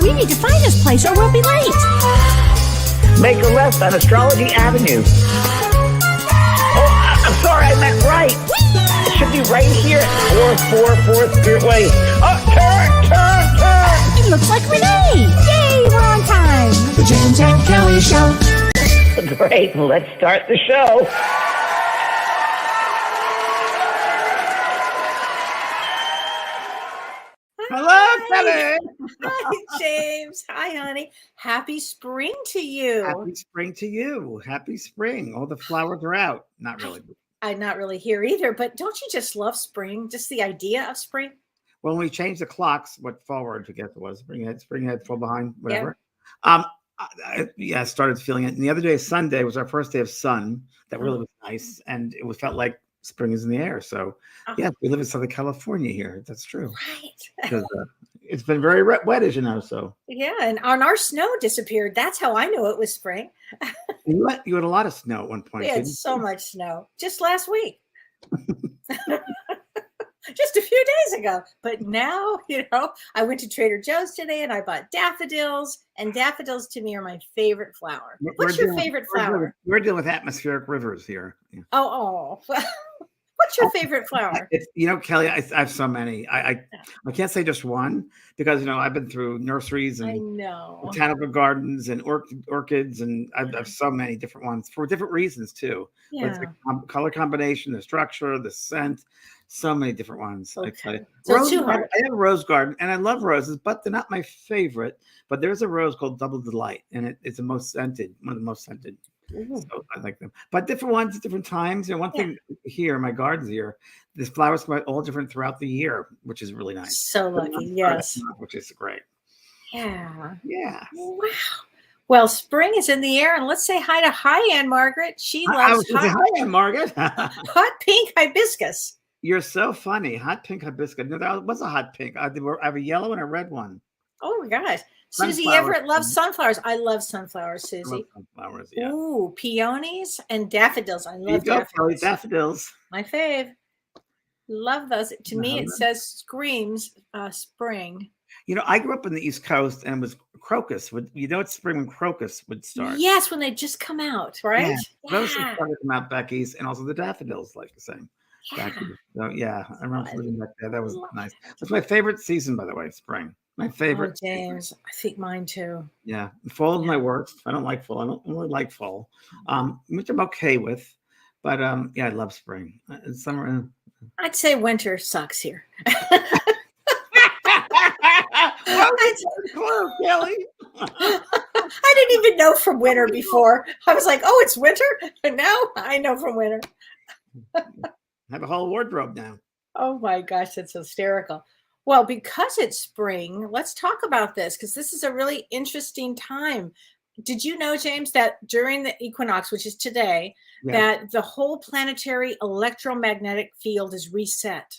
We need to find this place or we'll be late. Make a left on Astrology Avenue. Oh, I'm sorry, I meant right. It should be right here. 444 Spearway. Oh, turn. It looks like Renee. Yay, we're on time. The James and Kellee Show. Great, let's start the show. Hello, Kellee. Hi, James. Hi, honey. Happy spring to you. Happy spring to you. Happy spring. All the flowers are out. Not really. I'm not really here either, but don't you just love spring? Just the idea of spring? Well, when we changed the clocks, what forward, I forget it was, spring ahead, fall behind, whatever. Yeah. I started feeling it. And the other day, Sunday, was our first day of sun. That really was nice. And it felt like spring is in the air. So, yeah, we live in Southern California here. That's true. Right. It's been very wet, as you know. So yeah, and our snow disappeared. That's how I knew it was spring. you had a lot of snow at one point. We had so much snow just last week. Just a few days ago. But now, I went to Trader Joe's today and I bought daffodils. And daffodils to me are my favorite flower. What's your favorite flower? We're dealing with atmospheric rivers here. Yeah. Oh. What's your favorit flower? Kellee, I have so many. I can't say just one because, I've been through nurseries and botanical gardens and orchids, and I have so many different ones for different reasons too. Yeah. It's the color combination, the structure, the scent, so many different ones. Okay. I have a rose garden and I love roses, but they're not my favorite. But there's a rose called Double Delight, and it's the most scented, one of the most scented. So I like them, but different ones at different times. One thing here in my gardens here, these flowers come out all different throughout the year, which is really nice. So lucky, yes. Which is great. Yeah. Wow. Well, spring is in the air, and let's say hi to Ann Margaret. She loves hi, Ann Margaret. hot pink hibiscus. You're so funny. Hot pink hibiscus. No, that was a hot pink. I have a yellow and a red one. Oh my gosh. Susie Everett loves sunflowers. I love sunflowers, Susie. I love sunflowers, yeah. Ooh, peonies and daffodils. I love daffodils. Daffodils. My fave. Love those. To me, it screams spring. I grew up on the East Coast, and it was crocus. It's spring when crocus would start. Yes, when they just come out, right? Yeah. Those started to come out back east, and also the daffodils, like the same. Yeah. So, I remember living back there. That was nice. That's my favorite season, by the way, spring. My favorite. Oh, James, I think mine too. Yeah, fall is my worst. I don't like fall. I don't really like fall, which I'm okay with. But I love spring. Summer. I'd say winter sucks here. Close, Kellee. I didn't even know from winter before. I was like, oh, it's winter? And now I know from winter. I have a whole wardrobe now. Oh my gosh, that's hysterical. Well, because it's spring, let's talk about this because this is a really interesting time. Did you know, James, that during the equinox, which is today, that the whole planetary electromagnetic field is reset?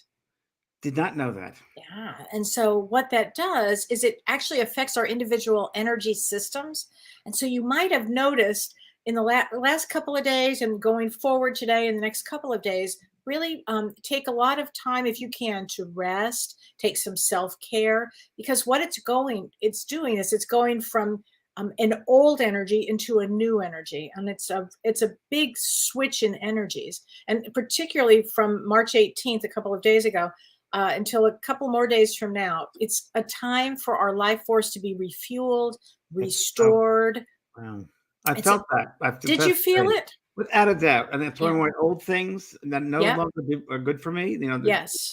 Did not know that. Yeah. And so what that does is it actually affects our individual energy systems. And so you might have noticed in the last couple of days and going forward today in the next couple of days, really take a lot of time, if you can, to rest, take some self-care, because what it's doing is it's going from an old energy into a new energy. And it's a big switch in energies. And particularly from March 18th, a couple of days ago, until a couple more days from now, it's a time for our life force to be refueled, restored. Wow. I felt that. Did you feel it? Without a doubt. And then throwing away old things that no longer are good for me.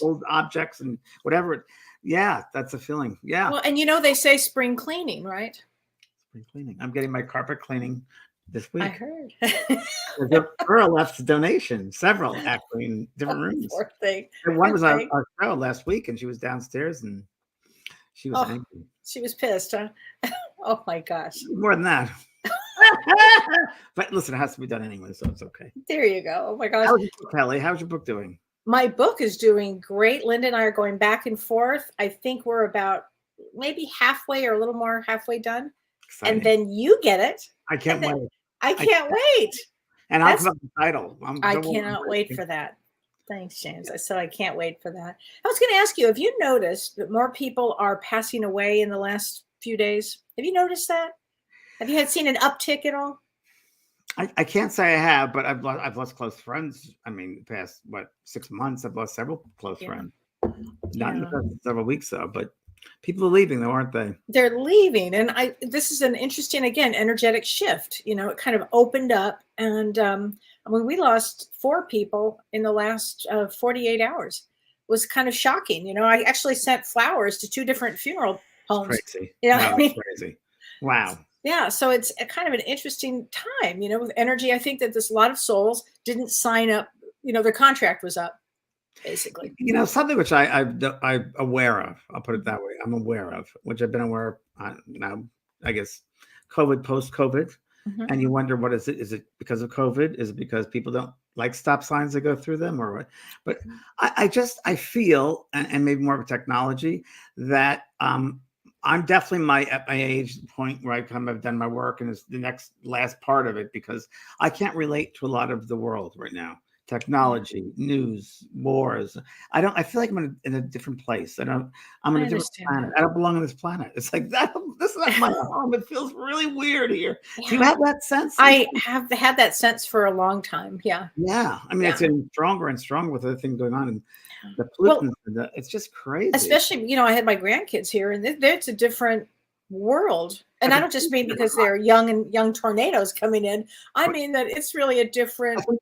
Old objects and whatever. Yeah, that's a feeling. Yeah. Well, and they say spring cleaning, right? Spring cleaning. I'm getting my carpet cleaning this week. I heard. The girl left a donation, several actually in different rooms. Poor thing. And one was on our show last week, and she was downstairs, and she was angry. She was pissed, huh? Oh my gosh. More than that. But listen, it has to be done anyway, so it's okay. There you go. Oh my gosh. How's your book, Kellee? How's your book doing? My book is doing great. Linda and I are going back and forth. I think we're about maybe halfway or a little more halfway done. Exciting. And then you get it. I can't wait. I can't wait. And I'll come up with the title. I cannot wait for that. Thanks, James. I said I can't wait for that. I was going to ask you, have you noticed that more people are passing away in the last few days? Have you noticed that? Have you seen an uptick at all? I can't say I have, but I've lost close friends. I mean, the past 6 months, I've lost several close friends. Not in the past several weeks though, but people are leaving though, aren't they? They're leaving, and this is an interesting, again, energetic shift. It kind of opened up, and when we lost 4 people in the last 48 hours, was kind of shocking. I actually sent flowers to 2 different funeral homes. Crazy. Yeah, Wow, crazy. Wow. Yeah, so it's a kind of an interesting time, with energy. I think that there's a lot of souls didn't sign up. Their contract was up, basically. Something which I'm aware of. I'll put it that way. I'm aware of, which I've been aware of now. I guess COVID, post-COVID, and you wonder, what is it? Is it because of COVID? Is it because people don't like stop signs that go through them, or what? But I feel, and maybe more of a technology, that I'm definitely at my age point where I've done my work, and it's the last part of it, because I can't relate to a lot of the world right now. Technology, news, wars. I feel like I'm in a different place. I'm on a different planet. I don't belong on this planet. It's like that. This is not my home. It feels really weird here. Yeah. Do you have that sense? I have had that sense for a long time. Yeah. Yeah. I mean, it's getting stronger and stronger with other things going on, and the pollutants. It's just crazy. Especially, I had my grandkids here, and it's a different world. And I don't just mean because they're young tornadoes coming in. I mean that it's really a different. I think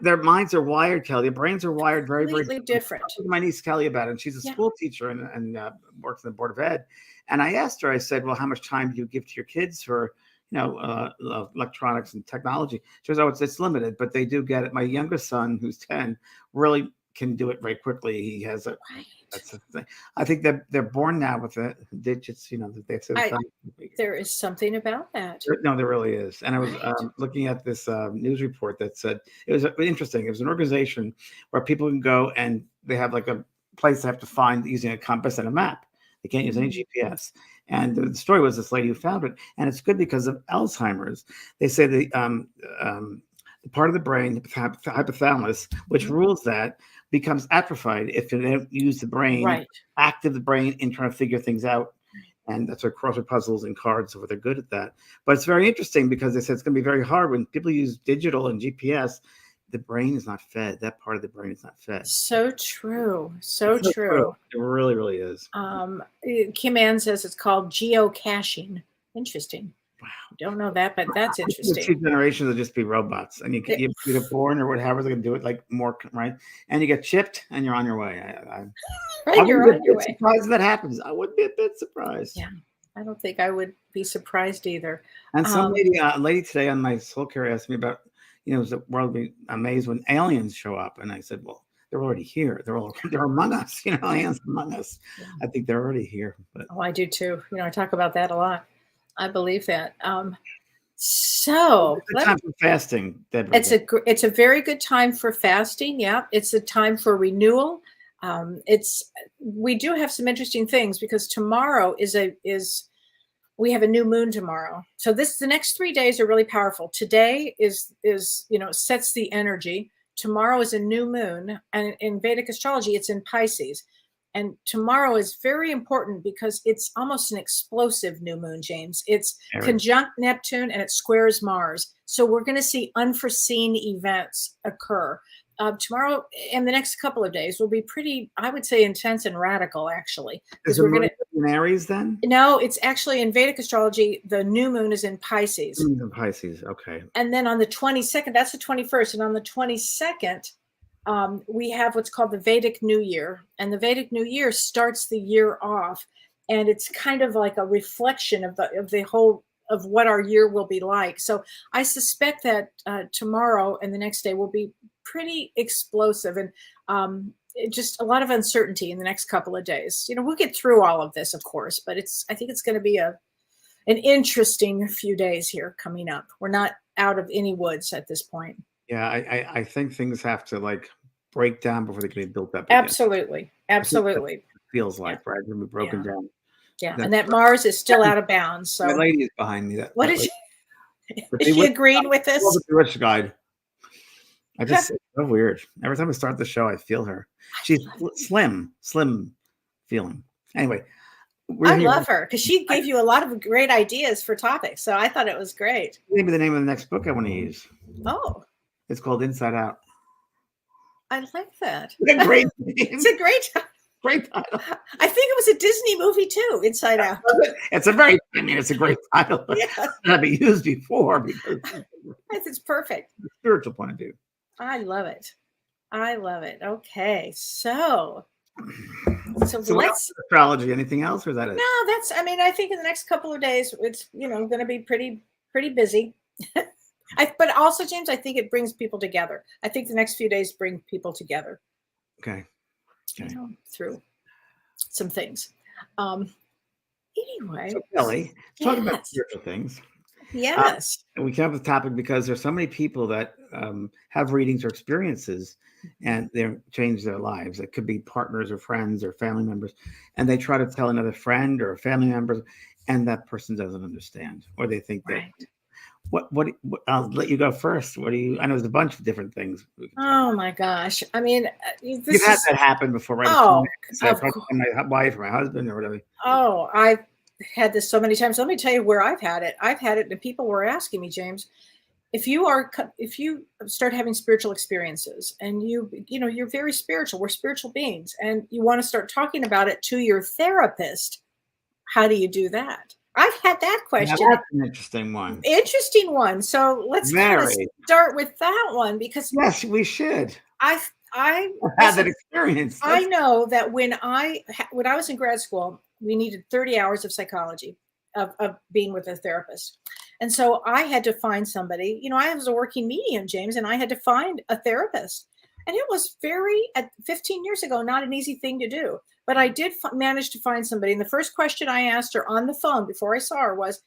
their minds are wired, Kellee. Their brains are wired very, very different. I talked to my niece Kellee about it, and she's a school teacher and works in the board of ed. And I asked her, I said, well, how much time do you give to your kids for, electronics and technology? She goes, oh, it's limited, but they do get it. My youngest son, who's 10, really can do it very quickly. He has a. Right. That's the thing. I think that they're born now with the digits, that they said. There is something about that. No, there really is. And I was looking at this news report that said, it was interesting. It was an organization where people can go, and they have like a place they have to find using a compass and a map. They can't use any GPS. And the story was this lady who found it. And it's good because of Alzheimer's. They say the part of the brain, the hypothalamus, which rules that, becomes atrophied if you don't use the brain, active the brain in trying to figure things out. And that's why crossword puzzles and cards, so they're good at that. But it's very interesting because they said it's going to be very hard when people use digital and GPS. The brain is not fed. That part of the brain is not fed. So true. So true. It really, really is. Kim Ann says it's called geocaching. Interesting. Wow. Don't know that, but that's interesting. The 2 generations will just be robots, and you get born or whatever, they're going to do it like more, right? And you get chipped, and you're on your way. You're on your way. Surprised if that happens. I wouldn't be a bit surprised. Yeah, I don't think I would be surprised either. And some lady today on my soul care asked me about, is the world be amazed when aliens show up? And I said, well, they're already here. They're among us. Aliens among us. Yeah. I think they're already here. But I do too. I talk about that a lot. I believe that. So it's time for fasting, Deborah. It's a very good time for fasting. Yeah, it's a time for renewal. We do have some interesting things because tomorrow we have a new moon tomorrow. So the next 3 days are really powerful. Today is sets the energy. Tomorrow is a new moon, and in Vedic astrology, it's in Pisces. And tomorrow is very important because it's almost an explosive new moon, James. It's conjunct Neptune and it squares Mars. So we're going to see unforeseen events occur. Tomorrow and the next couple of days will be pretty, I would say, intense and radical, actually. Is it in Aries then? No, it's actually in Vedic astrology, the new moon is in Pisces. In Pisces, okay. And then on the 22nd, that's the 21st. And on the 22nd, we have what's called the Vedic New Year, and the Vedic New Year starts the year off, and it's kind of like a reflection of the whole of what our year will be like. So I suspect that tomorrow and the next day will be pretty explosive, and just a lot of uncertainty in the next couple of days. We'll get through all of this, of course, but I think it's going to be an interesting few days here coming up. We're not out of any woods at this point. Yeah, I think things have to break down before they can be built up again. Absolutely. It feels like, right? They'll be broken down. Yeah, and that Mars is still out of bounds. So the lady is behind me. What is she? Is she agreeing with us? The rich guide. It's so weird. Every time I start the show, I feel her. She's slim feeling. Anyway, We're I here. love her because she gave you a lot of great ideas for topics. So I thought it was great. Maybe the name of the next book I want to use. Oh, It's called Inside Out. I like that. What a great name. It's a great, Great title. I think it was a Disney movie too, Inside Out. It's a very, I mean, it's a great title. Yes. I've been used before because It's perfect. from a spiritual point of view. I love it. I love it. Okay. So So what else let's, is astrology? Anything else, or is that it? no, that's, I mean, I think in the next couple of days, it's, going to be pretty busy. But also, James, I think it brings people together. I think the next few days bring people together. Okay. Okay. Through some things. Anyway, So Kellee, talk about yes. spiritual things. Yes. And we came up with the topic because there's so many people that have readings or experiences, and they change their lives. It could be partners or friends or family members, and they try to tell another friend or a family member, and that person doesn't understand, or they think that. Right. What I'll let you go first. What do you? I know there's a bunch of different things. Oh my gosh. I mean, You've had that happen before, right? Oh, So my wife or my husband or whatever. Oh, I've had this so many times. Let me tell you where I've had it. I've had it, and people were asking me, James, if you start having spiritual experiences, and you're very spiritual, we're spiritual beings, and you want to start talking about it to your therapist, how do you do that? I've had that question. Now that's an interesting one. Interesting one. So let's kind of start with that one, because yes, we should. I had that experience. I know that when I was in grad school, we needed 30 hours of psychology of being with a therapist. And so I had to find somebody, I was a working medium, James, and I had to find a therapist. And it was 15 years ago, not an easy thing to do. But I did manage to find somebody. And the first question I asked her on the phone before I saw her was,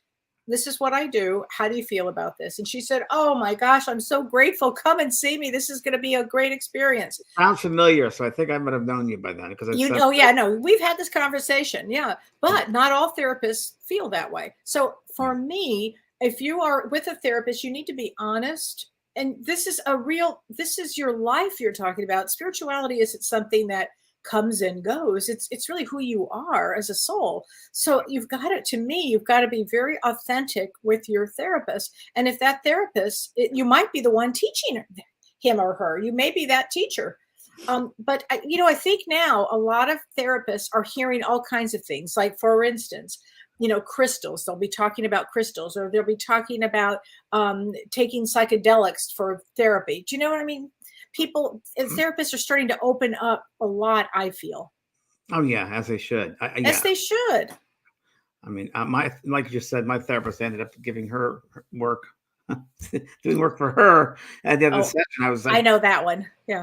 this is what I do. How do you feel about this? And she said, oh my gosh, I'm so grateful. Come and see me. This is going to be a great experience. Sounds familiar. So I think I might have known you by then. Because we've had this conversation. Yeah. But not all therapists feel that way. So for me, if you are with a therapist, you need to be honest. And this is your life you're talking about. Spirituality isn't something that comes and goes. It's really who you are as a soul. So you've got to be very authentic with your therapist. And if that therapist, you might be the one teaching him or her, you may be that teacher. But I think now a lot of therapists are hearing all kinds of things. Like, for instance, crystals. They'll be talking about crystals, or they'll be talking about taking psychedelics for therapy. Do you know what I mean? Therapists are starting to open up a lot, I feel. Oh yeah, as they should. As they should. I mean, like you said, my therapist ended up giving her work, doing work for her at the end of the session. I was like, I know that one. Yeah.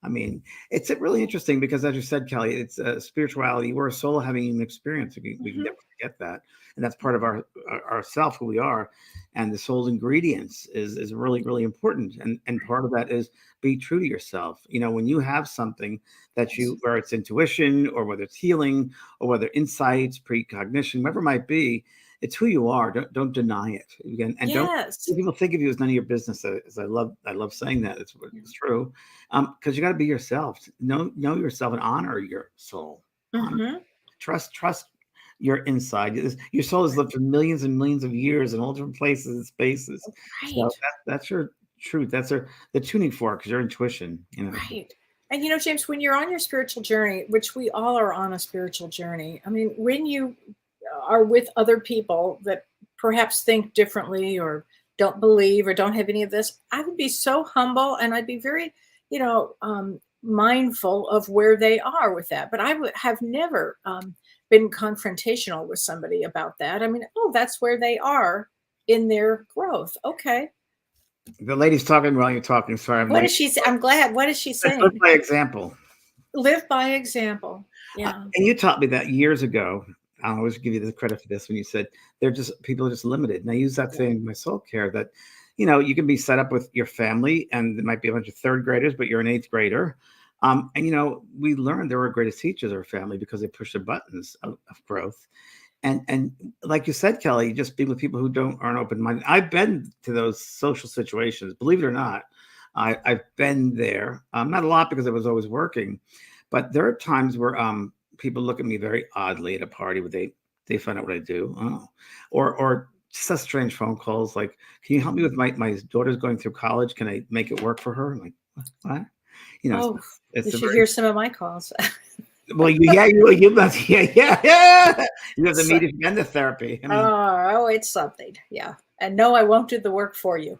I mean, it's really interesting because, as you said, Kellee, it's spirituality. We're a soul having human experience. We can never forget that, and that's part of our self, who we are. And the soul's ingredients is really, really important. And part of that is be true to yourself. When you have something that where it's intuition, or whether it's healing, or whether insights, precognition, whatever it might be, it's who you are. Don't deny it. Again, and don't people think of you as none of your business. As I love saying that. It's true. Because you got to be yourself. Know yourself and honor your soul. Mm-hmm. Trust your inside. Your soul has lived for millions and millions of years in all different places and spaces. Right. So that's your truth. That's the tuning fork, your intuition. Right. And James, when you're on your spiritual journey, which we all are on a spiritual journey, I mean, when you are with other people that perhaps think differently, or don't believe, or don't have any of this, I would be so humble, and I'd be very, mindful of where they are with that. But I would have never been confrontational with somebody about that. I mean, that's where they are in their growth. Okay. The lady's talking while you're talking. Sorry. What is she saying? I'm glad. What is she saying? Live by example. Live by example. Yeah. And you taught me that years ago. I always give you the credit for this when you said people are just limited. And I use that saying in my soul care that, you can be set up with your family, and there might be a bunch of third graders, but you're an eighth grader. And we learned there were greatest teachers of our family because they push the buttons of growth. And like you said, Kellee, just being with people who aren't open-minded. I've been to those social situations, believe it or not. I've been there. Not a lot, because I was always working, but there are times where people look at me very oddly at a party where they find out what I do. Oh, or just strange phone calls like, "Can you help me with my daughter's going through college? Can I make it work for her?" I'm like, what? You know, Oh, it's you a should very hear some of my calls. well, you must, yeah. You have the So, medium and the therapy. I mean, oh, it's something. Yeah. And no, I won't do the work for you.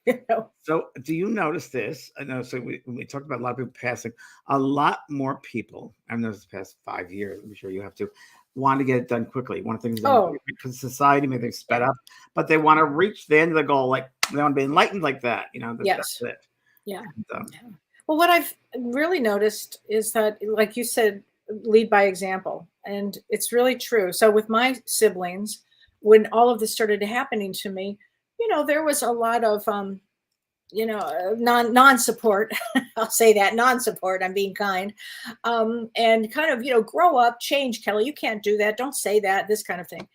You know? so do you notice this? I know. So when we talked about a lot of people passing, a lot more people. I've noticed the past 5 years. I'm sure you have to want to get it done quickly. Want things done Oh, because society maybe they've sped yeah. up, but they want to reach the end of the goal. Like they want to be enlightened like that. You know, that's Yes. it. Yeah. And, Yeah. Well, what I've really noticed is that, like you said, lead by example. And it's really true. So with my siblings, when all of this started happening to me, there was a lot of non-support. I'll say that, non-support. I'm being kind. And kind of, grow up, change, Kelly. You can't do that. Don't say that, this kind of thing.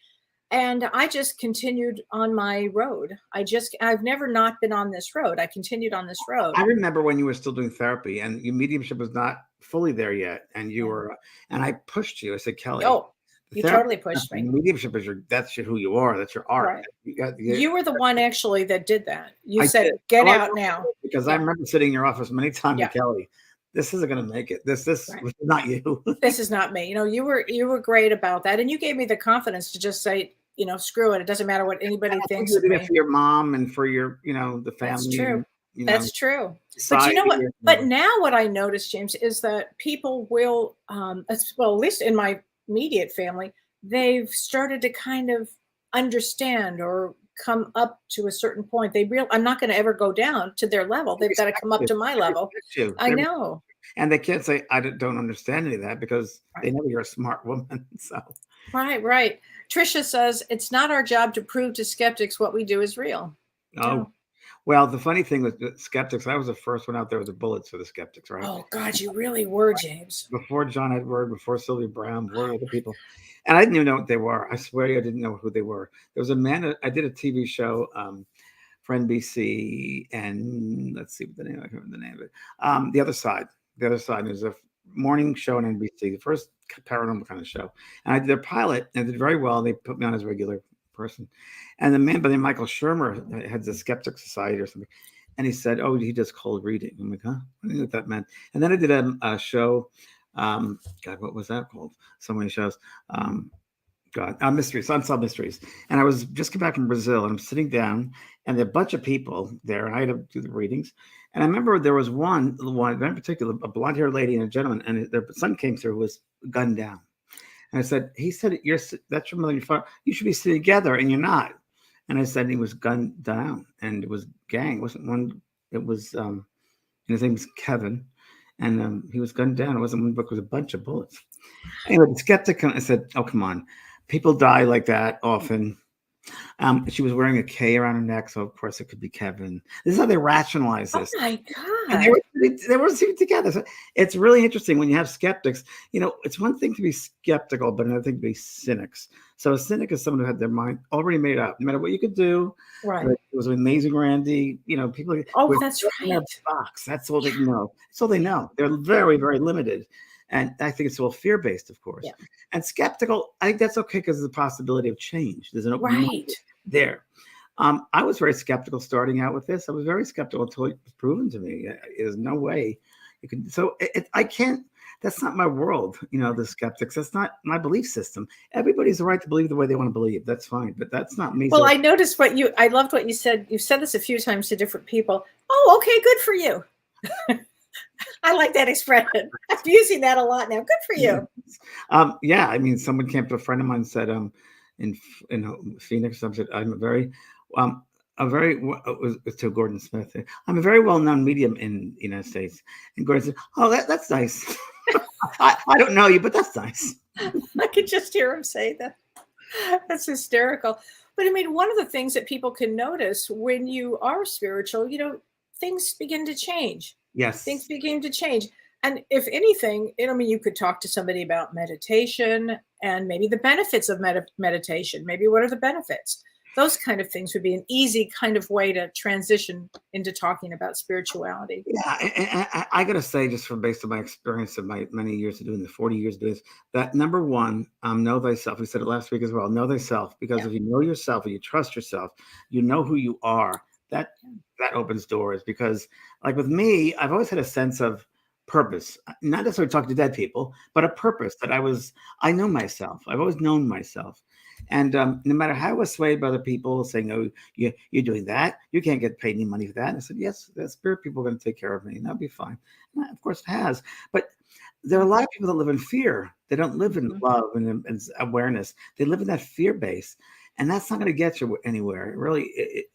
And I just continued on my road. I've never not been on this road. I continued on this road. I remember when you were still doing therapy and your mediumship was not fully there yet, and you Yeah. were, and I pushed you. I said, Kelly, Oh, the you therapy, totally pushed me. mediumship is who you are. That's your art. Right. You You were the one actually that did that. You I said, did. get Oh, I out know, now. because I Yeah. remember sitting in your office many times Yeah. with Kelly. This isn't going to make it. This Right. was not you. This is not me. You were great about that. And you gave me the confidence to just say, screw it. It doesn't matter what anybody I think thinks you of did it me. for your mom and for your, the That's family true. and That's true. But you society. know what? But now what I notice, James, is that people will, well, at least in my immediate family, they've started to kind of understand or come up to a certain point. I'm not going to ever go down to their level. They've got to come up to my level. I know. And they can't say, I don't understand any of that because they Right. know you're a smart woman. So Right. Trisha says it's not our job to prove to skeptics what we do is real. Oh, well, the funny thing with the skeptics, I was the first one out there with the bullets for the skeptics, right? Oh God, you really were, James. Before John Edward, before Sylvia Brown, before other people. And I didn't even know what they were. I swear I didn't know who they were. There was a man, I did a TV show for NBC, and let's see what the name, I can't remember the name of it. The Other Side. The Other Side. It was a morning show on NBC, the first paranormal kind of show. And I did their pilot, and I did very well. They put me on as a regular person. And the man by the name Michael Shermer had the Skeptic Society or something. And he said, oh, he does cold reading. I'm like, huh? I didn't know what that meant. And then I did a show. God, what was that called? So many shows. Mysteries, Unsolved Mysteries. And I was just come back from Brazil, and I'm sitting down, and there are a bunch of people there, and I had to do the readings. And I remember there was one in particular, a blonde-haired lady and a gentleman, and their son came through who was gunned down. And I said, he said, that's your mother and your father. You should be sitting together, and you're not. And I said, he was gunned down, and it was gang. It wasn't one. It was, and his name was Kevin, and he was gunned down. It wasn't one book. It was a bunch of bullets. Anyway, the skeptic, I said, oh, come on. People die like that often. She was wearing a K around her neck, so of course it could be Kevin. This is how they rationalize this. Oh my And God. they were sitting together. So it's really interesting when you have skeptics. It's one thing to be skeptical, but another thing to be cynics. So a cynic is someone who had their mind already made up. No matter what you could do, Right. it was amazing, Randy. People. Oh, that's in their right. box. That's all they know. That's all they know. They're very, very limited. And I think it's all fear-based, of course. Yeah. And skeptical, I think that's okay because there's a possibility of change. There's an open mind Right. there. I was very skeptical starting out with this. I was very skeptical until it was proven to me. There's no way you can. So I can't. That's not my world. The skeptics. That's not my belief system. Everybody's the right to believe the way they want to believe. That's fine. But that's not me. Well, So I noticed I loved what you said. You've said this a few times to different people. Oh, okay, good for you. I like that expression. I'm using that a lot now. Good for you. yeah. I mean, someone came to a friend of mine and said, in Phoenix, I said, I'm it was to Gordon Smith. I'm a very well-known medium in the United States. And Gordon said, oh, that's nice. I don't know you, but that's nice. I could just hear him say that. That's hysterical. But I mean, one of the things that people can notice when you are spiritual, things begin to change. Yes. Things begin to change. And if anything, you could talk to somebody about meditation and maybe the benefits of meditation. Maybe what are the benefits? those kind of things would be an easy kind of way to transition into talking about spirituality. Yeah, and I gotta say, just from based on my experience of my many years of doing the 40 years of this, that number one, know thyself. We said it last week as well. Know thyself, because if you know yourself and you trust yourself, you know who you are. That opens doors. Because, like with me, I've always had a sense of purpose, not necessarily talking to dead people, but a purpose that I know myself. I've always known myself. And no matter how I was swayed by other people saying, "Oh, you're doing that, you can't get paid any money for that," and I said, "Yes, the spirit people are going to take care of me, and that'll be fine." And of course, it has. But there are a lot of people that live in fear. They don't live in love and awareness. They live in that fear base, and that's not going to get you anywhere.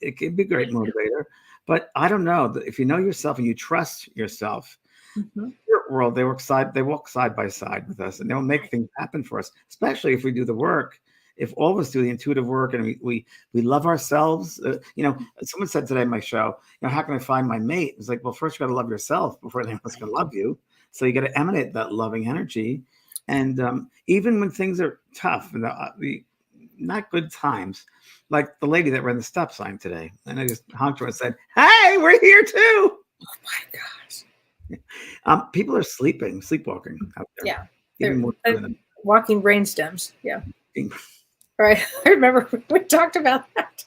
It can be a great motivator, but I don't know. If you know yourself and you trust yourself, spirit world, they walk side by side with us, and they'll make things happen for us, especially if we do the work. If all of us do the intuitive work and we love ourselves, someone said today in my show, how can I find my mate? It's like, well, first you got to love yourself before anyone else can love you. So you got to emanate that loving energy. And even when things are tough and the not good times, like the lady that ran the stop sign today, and I just honked to her and said, "Hey, we're here too." Oh my gosh. People are sleepwalking out there. Yeah. Even more than walking brainstems. Yeah. Right. I remember we talked about that,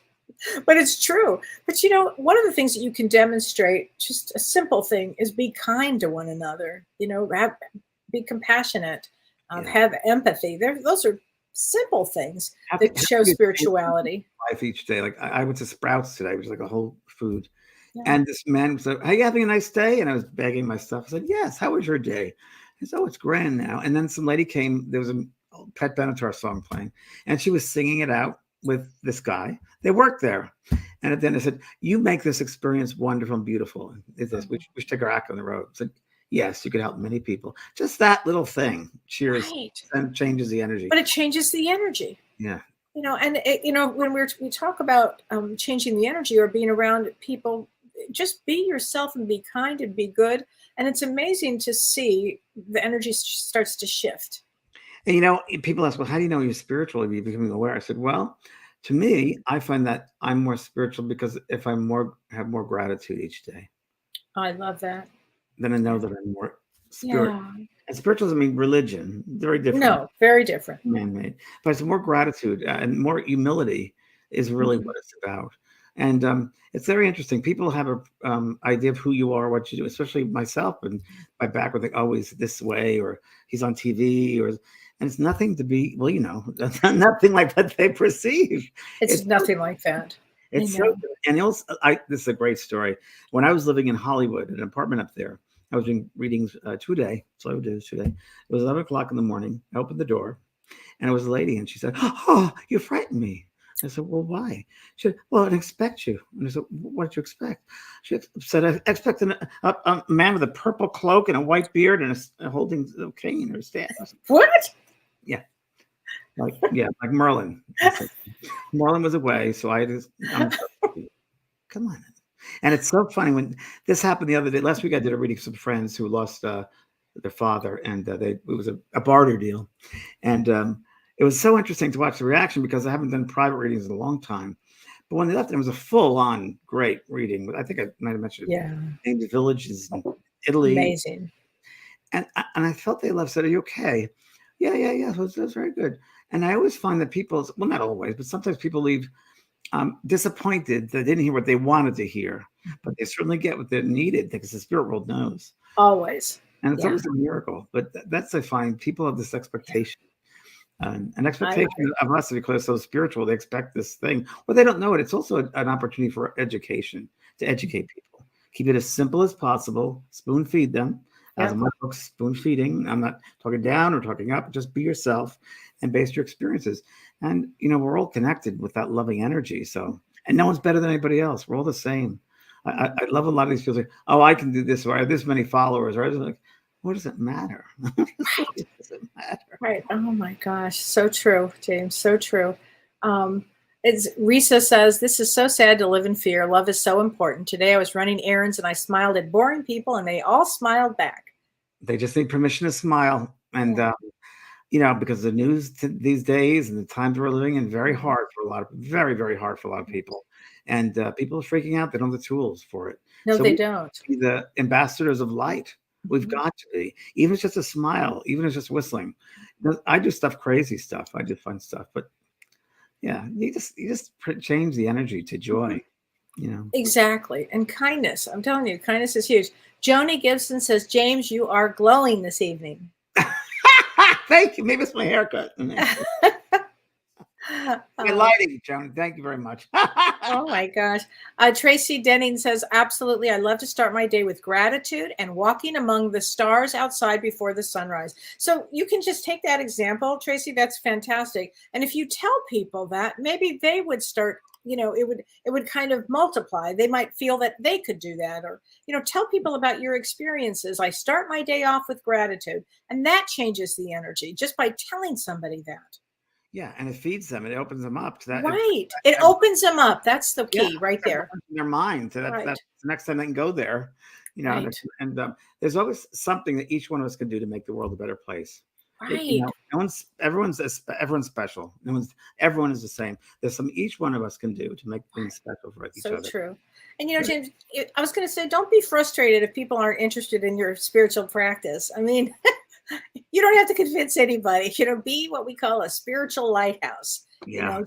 but it's true. But one of the things that you can demonstrate, just a simple thing, is be kind to one another. Be compassionate, have empathy. Those are simple things that show spirituality. Life each day. Like I went to Sprouts today, which is like a whole food. Yeah. And this man said, "Are you having a nice day?" And I was bagging my stuff. I said, "Yes. How was your day?" He said, "Oh, it's grand now." And then some lady came. There was a Pet Benatar song playing, and she was singing it out with this guy. They worked there, and at the end I said, "You make this experience wonderful and beautiful. We should take her out on the road." I said, "Yes, you could help many people." Just that little thing, cheers, and changes the energy. But it changes the energy. Yeah. And when we talk about changing the energy or being around people, just be yourself and be kind and be good. And it's amazing to see the energy starts to shift. And people ask, "Well, how do you know you're spiritual? Are you becoming aware?" I said, "Well, to me, I find that I'm more spiritual because if I have more gratitude each day." I love that. Then I know that I'm more spiritual. Yeah. And spiritual doesn't mean religion. Very different. No, very different. Man-made. But it's more gratitude and more humility is really what it's about. And it's very interesting. People have a idea of who you are, what you do, especially myself and my background. Like, "Oh, he's this way," or "He's on TV," and it's nothing to be, nothing like what they perceive. It's nothing like that. It's so good. And this is a great story. When I was living in Hollywood, an apartment up there, I was doing readings 2 day. So I would do this 2 day. It was 11 o'clock in the morning. I opened the door, and it was a lady, and she said, "Oh, you frightened me." I said, "Well, why?" She said, "Well, I didn't expect you." And I said, "What did you expect?" She said, "I expected a man with a purple cloak and a white beard and holding a cane or a staff." Said, "What?" Yeah. Like Merlin. Merlin was away, so come on. And it's so funny when this happened the other day. Last week I did a reading for some friends who lost their father, and it was a barter deal. And it was so interesting to watch the reaction because I haven't done private readings in a long time. But when they left, it was a full-on great reading. I think I might have mentioned it. Yeah. Named Villages in Italy. Amazing. And I felt they left. Said, "Are you okay?" Yeah. It was very good. And I always find that people, well, not always, but sometimes people leave disappointed that they didn't hear what they wanted to hear, but they certainly get what they needed because the spirit world knows. Always. And it's always a miracle. But that's, I find, people have this expectation. An expectation of us because it's so spiritual. They expect this thing. Well, they don't know it. It's also an opportunity for education, to educate people. Keep it as simple as possible. Spoon feed them. As in my book, Spoon Feeding. I'm not talking down or talking up. Just be yourself and base your experiences. And, we're all connected with that loving energy. So, and no one's better than anybody else. We're all the same. I love a lot of these people say, "Oh, I can do this," or "I have this many followers," or like, what does it matter? What does it matter? Right. Oh my gosh. So true, James. So true. Risa says, "This is so sad to live in fear. Love is so important. Today I was running errands and I smiled at boring people and they all smiled back." They just need permission to smile. And, because the news these days and the times we're living in, very hard for a lot of, very, very hard for a lot of people. And people are freaking out. They don't have the tools for it. No, So they we don't. be the ambassadors of light. We've Mhm. got to be, even if it's just a smile, even if it's just whistling. I do crazy stuff. I do fun stuff, but yeah, you just change the energy to joy, Exactly. And kindness. I'm telling you, kindness is huge. Joni Gibson says, James, you are glowing this evening. Thank you. Maybe it's my haircut. My lighting, Joan. Thank you very much. Oh my gosh. Tracy Denning says, absolutely. I love to start my day with gratitude and walking among the stars outside before the sunrise. So you can just take that example, Tracy. That's fantastic. And if you tell people that, maybe they would start, it would kind of multiply. They might feel that they could do that, or, tell people about your experiences. I start my day off with gratitude, and that changes the energy just by telling somebody that. Yeah, and it feeds them. It opens them up to that. Right. It opens them up. That's the key right there. In their mind. So that's the next time they can go there. Right. And there's always something that each one of us can do to make the world a better place. Right. Everyone's special. Everyone is the same. There's something each one of us can do to make things special for each other. So true. And James, I was going to say, don't be frustrated if people aren't interested in your spiritual practice. I mean, you don't have to convince anybody. Be what we call a spiritual lighthouse. Yeah.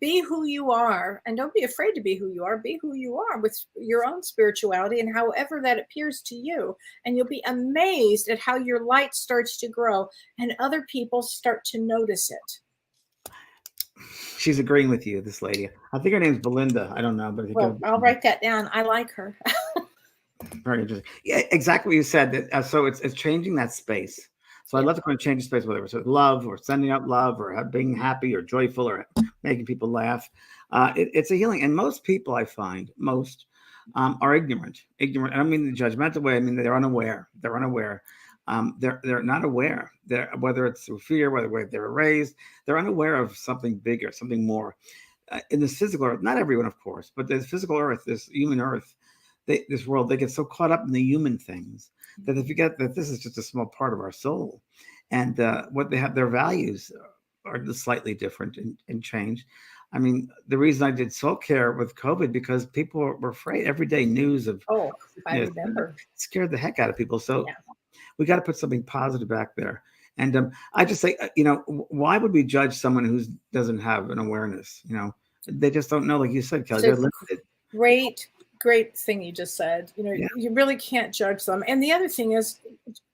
Be who you are, and don't be afraid to be who you are. Be who you are with your own spirituality and however that appears to you. And you'll be amazed at how your light starts to grow and other people start to notice it. She's agreeing with you, this lady. I think her name's Belinda. I don't know, but I'll write that down. I like her. Very interesting. Yeah, exactly what you said. So it's changing that space. So I'd love to kind of change the space, whether it's love or sending out love or being happy or joyful or making people laugh. It's a healing. And most people, I find, are ignorant. Ignorant. I don't mean the judgmental way. I mean, they're unaware. They're unaware. They're not aware. Whether it's through fear, whether they were raised, they're unaware of something bigger, something more. In this physical earth, not everyone, of course, but the physical earth, this human earth, this world, they get so caught up in the human things that they forget that this is just a small part of our soul, and what they have, their values are slightly different and change. I mean, the reason I did soul care with COVID, because people were afraid. Everyday news of I remember, scared the heck out of people. So we got to put something positive back there. And I just say, why would we judge someone who doesn't have an awareness? They just don't know, like you said, Kellee. They're limited. Great thing you just said. You really can't judge them. And the other thing is,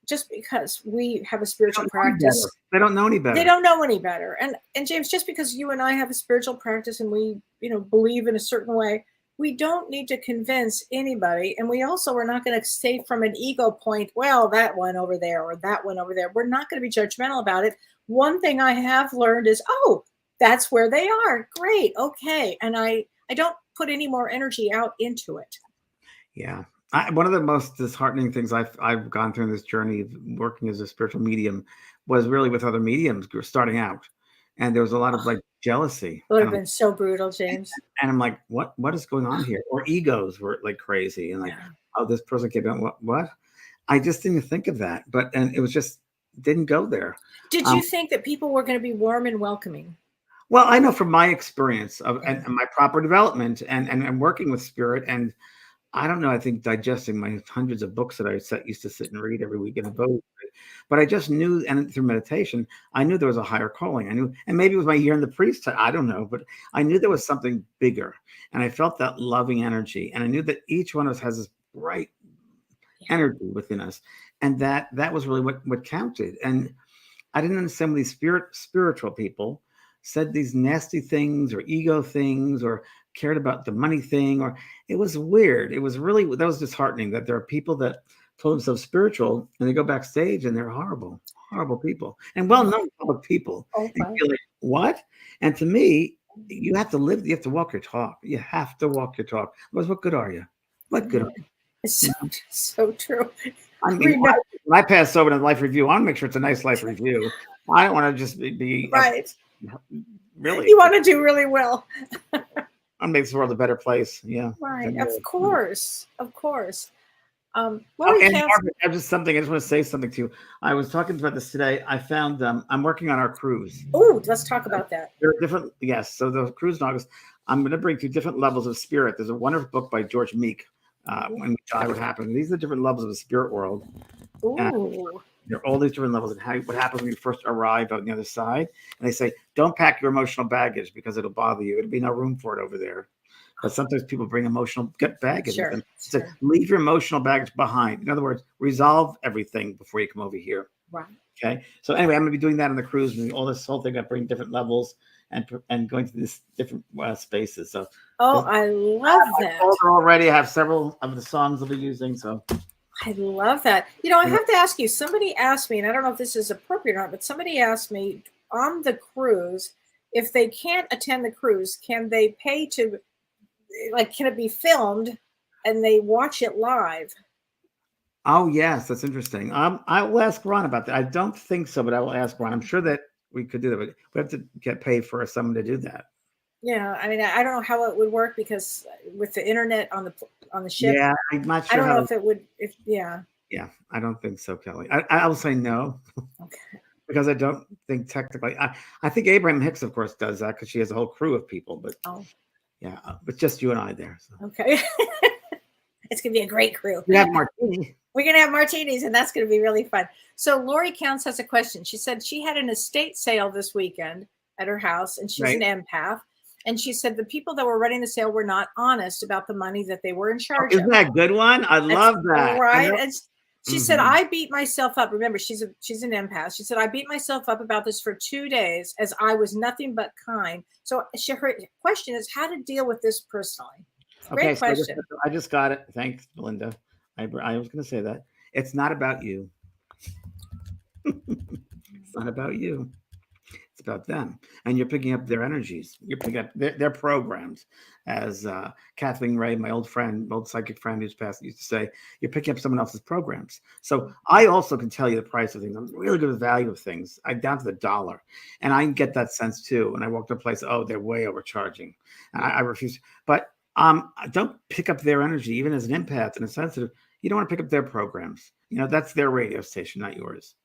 just because we have a spiritual practice, they don't know any better. They don't know any better. And James, just because you and I have a spiritual practice and we, believe in a certain way, we don't need to convince anybody. And we also are not going to say from an ego point, well, that one over there or that one over there. We're not going to be judgmental about it. One thing I have learned is, that's where they are. Great. Okay. And I don't put any more energy out into it. Yeah. One of the most disheartening things I've gone through in this journey of working as a spiritual medium was really with other mediums starting out. And there was a lot of jealousy. It would have been so brutal, James. And I'm like, what is going on here? Or egos were crazy. And this person came out, what? I just didn't think of that. And it was just, didn't go there. Did you think that people were going to be warm and welcoming? Well, I know from my experience and my proper development and working with spirit, and I don't know, I think digesting my hundreds of books that I used to sit and read every week in a boat. But I just knew, and through meditation, I knew there was a higher calling. I knew, and maybe it was my year in the priesthood, I don't know, but I knew there was something bigger. And I felt that loving energy. And I knew that each one of us has this bright energy within us. And that was really what counted. And I didn't understand when these spiritual people said these nasty things or ego things or cared about the money thing, or it was weird. It was that was disheartening that there are people that told themselves spiritual and they go backstage and they're horrible people and well-known public people. And you're like, what? And to me, you have to live, you have to walk your talk. You have to walk your talk. Otherwise, what good are you? What good are you? It's so true. I mean, when I pass over to the life review, I want to make sure it's a nice life review. I don't want to just be right. Really, you want to do really well. I'll make this world a better place. Yeah. Right. Of course. Lori And Counts. Margaret, I just want to say something to you. I was talking about this today. I found I'm working on our cruise. Oh, let's talk about that. There are different, yes. So the cruise in August, I'm going to bring you different levels of spirit. There's a wonderful book by George Meek, When We Die, What Happens. These are the different levels of the spirit world. Ooh. There are all these different levels and what happens when you first arrive on the other side. And they say, don't pack your emotional baggage because it'll bother you. It'll be no room for it over there. But sometimes people bring emotional baggage with them. So leave your emotional baggage behind. In other words, resolve everything before you come over here. Right. Okay. So anyway, I'm going to be doing that on the cruise. And all this whole thing, I bring different levels and going to these different spaces. So I love that. Already, I have several of the songs I'll be using. So I love that. I have to ask you, somebody asked me, and I don't know if this is appropriate or not, but somebody asked me on the cruise, if they can't attend the cruise, can they pay to, can it be filmed and they watch it live? Oh, yes. That's interesting. I will ask Ron about that. I don't think so, but I will ask Ron. I'm sure that we could do that, but we have to get paid for someone to do that. Yeah. I mean, I don't know how it would work because with the internet on the ship. Yeah. I'm not sure. I don't know if it would, yeah. Yeah. I don't think so, Kelly. I will say no. Okay. Because I don't think technically, I think Abraham Hicks, of course, does that because she has a whole crew of people, but yeah, but just you and I there. So. Okay. It's going to be a great crew. We have martini. We're going to have martinis, and that's going to be really fun. So Lori Counts has a question. She said she had an estate sale this weekend at her house, and she's an empath. And she said the people that were running the sale were not honest about the money that they were in charge of. Isn't that a good one? I love that. Right. And she said, I beat myself up. Remember, she's an empath. She said, I beat myself up about this for 2 days as I was nothing but kind. So her question is how to deal with this personally. Great question. So I just got it. Thanks, Belinda. I was going to say that. It's not about you. It's not about you. It's about them. And you're picking up their energies. You're picking up their programs. As Kathleen Ray, my old psychic friend who's passed, used to say, you're picking up someone else's programs. So I also can tell you the price of things. I'm really good with the value of things. I'm down to the dollar. And I get that sense too. When I walk to a place, they're way overcharging. And I refuse. But don't pick up their energy, even as an empath and a sensitive. You don't want to pick up their programs. That's their radio station, not yours.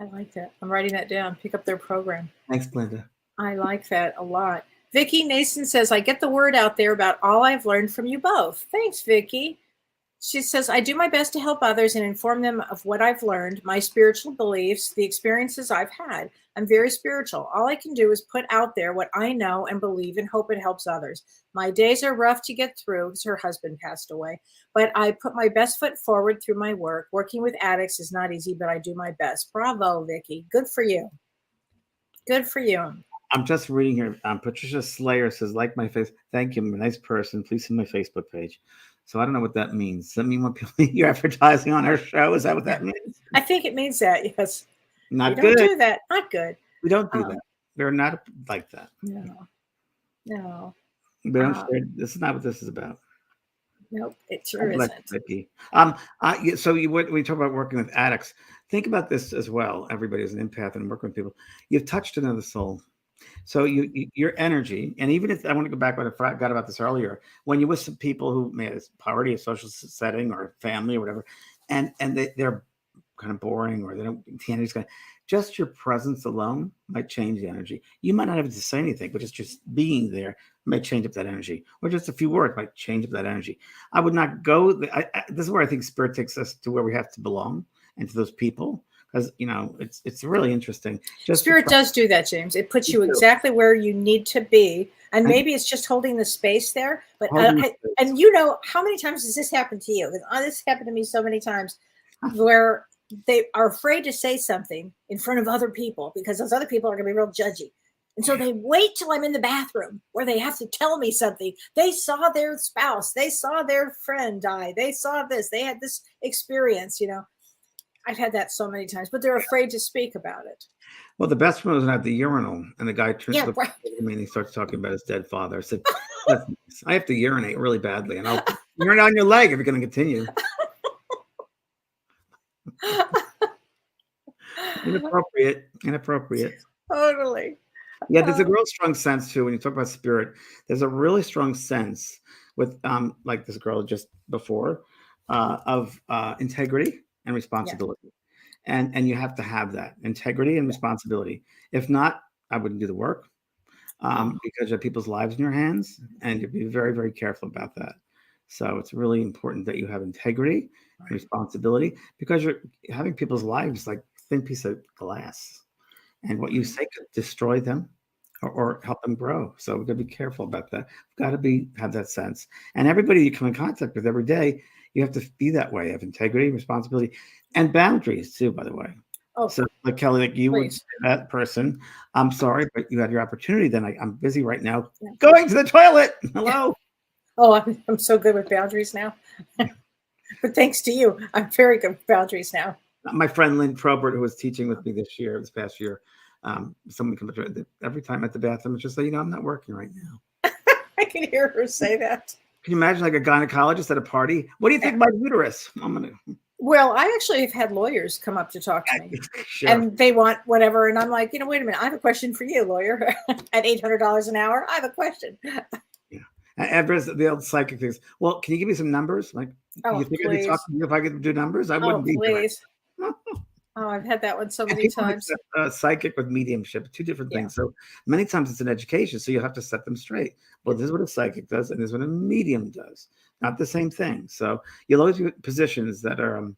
I like that. I'm writing that down. Pick up their program. Thanks, Belinda. I like that a lot. Vicki Nason says, I get the word out there about all I've learned from you both. Thanks, Vicki. She says, I do my best to help others and inform them of what I've learned, my spiritual beliefs, the experiences I've had. I'm very spiritual. All I can do is put out there what I know and believe and hope it helps others. My days are rough to get through because her husband passed away, but I put my best foot forward through my work. Working with addicts is not easy, but I do my best. Bravo, Vicki. Good for you. Good for you. I'm just reading here. Patricia Slayer says, like my face. Thank you. I'm a nice person. Please see my Facebook page. So I don't know what that means. Does that mean what people you're advertising on our show? Is that what that means? I think it means that, yes. Not we good. Don't do that. Not good. We don't do that. We're not like that. No. This is not what this is about. Nope, it sure isn't. So when we talk about working with addicts, think about this as well. Everybody is an empath and working with people. You've touched another soul. So your energy, and even if I want to go back, what I forgot about this earlier, when you're with some people who may have poverty, a social setting, or family, or whatever, and they're kind of boring, or they don't, the energy's kind of, just your presence alone might change the energy. You might not have to say anything, but just being there might change up that energy, or just a few words might change up that energy. I would not go. This is where I think spirit takes us to where we have to belong and to those people. Because it's really interesting. Spirit does do that, James. It puts you exactly where you need to be, and maybe it's just holding the space there. But and how many times has this happened to you? This happened to me so many times, where they are afraid to say something in front of other people because those other people are going to be real judgy, and so they wait till I'm in the bathroom where they have to tell me something. They saw their spouse, they saw their friend die, they saw this, they had this experience. I've had that so many times, but they're afraid to speak about it. Well, the best one was at the urinal, and the guy turns to me and he starts talking about his dead father. I said, I have to urinate really badly, and I'll urinate on your leg if you're going to continue. Inappropriate. Totally. Yeah, there's a real strong sense too when you talk about spirit. There's a really strong sense with like this girl just before. integrity and Yeah. responsibility. And you have to have that integrity and responsibility. If not, I wouldn't do the work, because you have people's lives in your hands, and you'd be very, very careful about that. So it's really important that you have integrity and responsibility, because you're having people's lives like thin piece of glass, and what you say could destroy them or help them grow. So we've got to be careful about that. We've got to have that sense. And everybody you come in contact with every day, you have to be that way, have integrity, responsibility, and boundaries too, by the way. Oh, So like Kellee, like you would please. say to that person, I'm sorry, but you had your opportunity. Then I'm busy right now. Yeah. Going to the toilet. Hello. Oh, I'm so good with boundaries now. But thanks to you, I'm very good with boundaries now. My friend Lynn Probert, who was teaching with me this past year, someone comes up to every time at the bathroom, it's just like, I'm not working right now. I can hear her say that. Can you imagine like a gynecologist at a party? What do you think of my uterus? I'm gonna. Well, I actually have had lawyers come up to talk to me, Sure. and they want whatever, and I'm like, wait a minute, I have a question for you, lawyer. At $800 an hour, I have a question. Yeah. And there's the old psychic things. Well, can you give me some numbers? Like, Oh, you think I'd be please. talking to you if I could do numbers? I Oh, wouldn't be. please. Oh, I've had that one so many People times. mix psychic with mediumship, two different Yeah. things. So many times it's an education, so you have to set them straight. Well, this is what a psychic does, and this is what a medium does. Not the same thing. So you'll always get positions that are,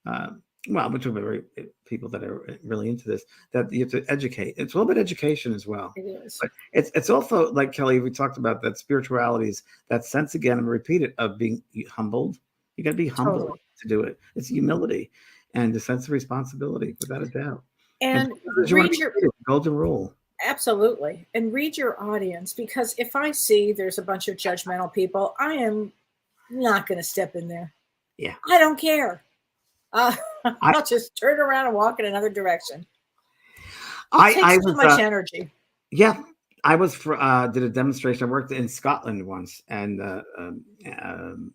well, we're talking about people that are really into this, that you have to educate. It's a little bit education as well. It is. But it's also like Kellee, we talked about that spiritualities, that sense again, and repeat it, of being humbled. You got to be humble Totally. to do it. It's humility and a sense of responsibility, without a doubt. And You wanna read be your treated, golden rule. absolutely, and read your audience, because if I see there's a bunch of judgmental people, I am not going to step in there. Yeah. I don't care. I'll just turn around and walk in another direction. It takes too much energy. Yeah, I was did a demonstration. I worked in Scotland once, and at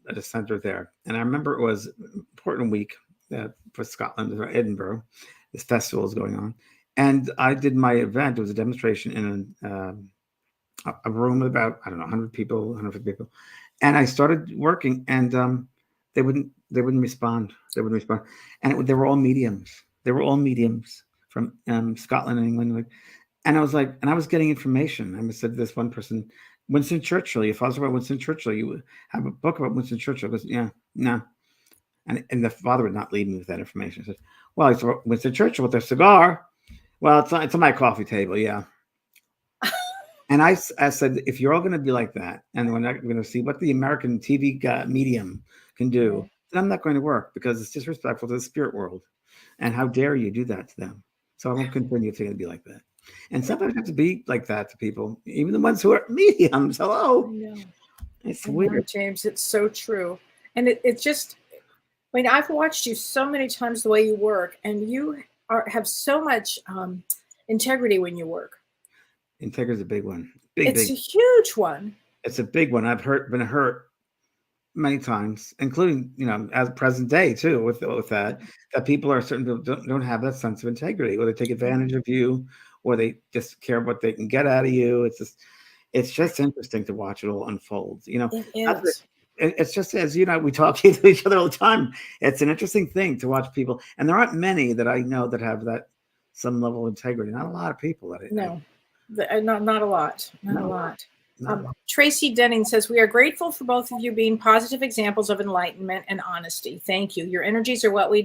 a center there. And I remember it was an important week for Scotland, or Edinburgh. This festival is going on, and I did my event. It was a demonstration in a room with about, I don't know, 100 people, 150 people, and I started working, and they wouldn't respond. They wouldn't respond, and they were all mediums. They were all mediums from Scotland and England. And I was like, and I was getting information. I said to this one person, Winston Churchill, you father about Winston Churchill, you have a book about Winston Churchill. Goes, yeah, no. And the father would not leave me with that information. I said, well, he's Winston Churchill with a cigar. Well, it's on my coffee table, yeah. And I said, if you're all going to be like that, and we're not going to see what the American TV medium can do, then I'm not going to work, because it's disrespectful to the spirit world. And how dare you do that to them? So I won't continue if they're going to be like that. And sometimes you have to be like that to people, even the ones who are mediums. Hello. It's weird. James, it's so true. And it just, I mean, I've watched you so many times the way you work, and you have so much integrity when you work. Integrity is a big one. It's a huge one. It's a big one. I've been hurt many times, including, as present day too, with that people are certain people don't have that sense of integrity, or they take advantage of you, or they just care what they can get out of you. It's just interesting to watch it all unfold. It is. It's just, as we talk to each other all the time. It's an interesting thing to watch people, and there aren't many that I know that have that some level of integrity. Not a lot of people that not a lot. Not a lot. Tracy Denning says, we are grateful for both of you being positive examples of enlightenment and honesty. Thank you. Your energies are what we